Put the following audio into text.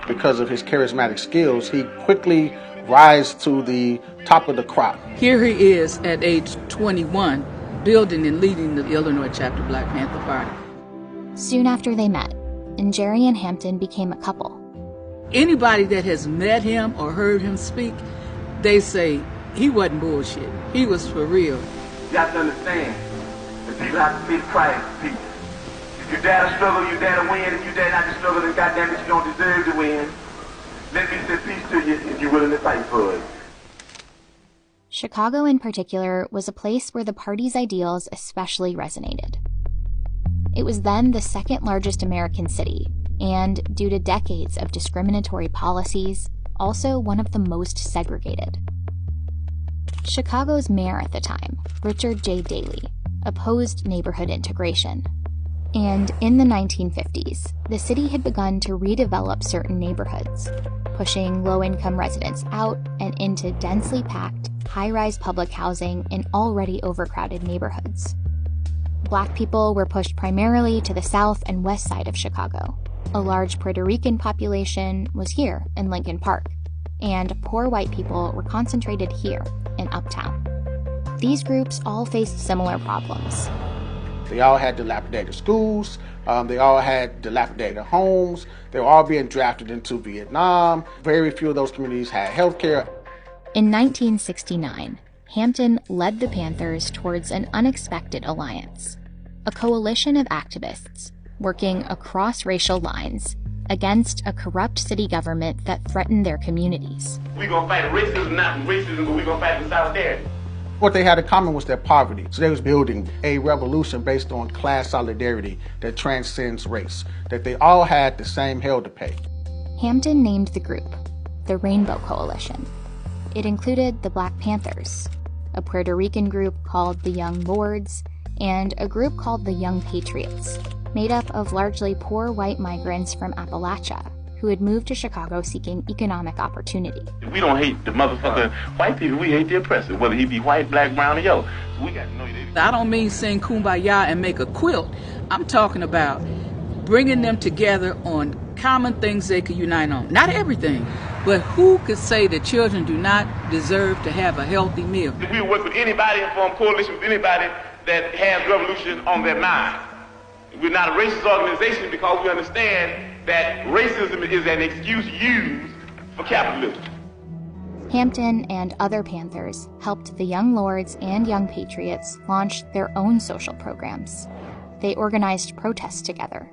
because of his charismatic skills, he quickly rise to the top of the crop. Here he is at age 21, building and leading the Illinois chapter Black Panther Party. Soon after they met, and Jerry and Hampton became a couple. Anybody that has met him or heard him speak, they say he wasn't bullshit. He was for real. You got to understand that people have to pay the price for peace. If you dare to struggle, you dare to win. If you dare not to struggle, then goddamn it, you don't deserve to win. Let me say peace to you if you're willing to fight for it. Chicago in particular was a place where the party's ideals especially resonated. It was then the second largest American city, and due to decades of discriminatory policies, also one of the most segregated. Chicago's mayor at the time, Richard J. Daley, opposed neighborhood integration. And in the 1950s, the city had begun to redevelop certain neighborhoods, pushing low-income residents out and into densely packed, high-rise public housing in already overcrowded neighborhoods. Black people were pushed primarily to the south and west side of Chicago. A large Puerto Rican population was here in Lincoln Park, and poor white people were concentrated here in Uptown. These groups all faced similar problems. They all had dilapidated schools, they all had dilapidated homes, they were all being drafted into Vietnam. Very few of those communities had health care. In 1969, Hampton led the Panthers towards an unexpected alliance, a coalition of activists working across racial lines against a corrupt city government that threatened their communities. We're going to fight racism, not racism, but we're going to fight in solidarity. What they had in common was their poverty. So they was building a revolution based on class solidarity that transcends race, that they all had the same hell to pay. Hampton named the group the Rainbow Coalition. It included the Black Panthers, a Puerto Rican group called the Young Lords, and a group called the Young Patriots, made up of largely poor white migrants from Appalachia who had moved to Chicago seeking economic opportunity. We don't hate the motherfucking white people, we hate the oppressor, whether he be white, black, brown, or yellow. So we got to know that. I don't mean sing Kumbaya and make a quilt. I'm talking about bringing them together on common things they could unite on. Not everything, but who could say that children do not deserve to have a healthy meal? If we work with anybody and form coalition with anybody that has revolution on their mind. We're not a racist organization because we understand that racism is an excuse used for capitalism. Hampton and other Panthers helped the Young Lords and Young Patriots launch their own social programs. They organized protests together,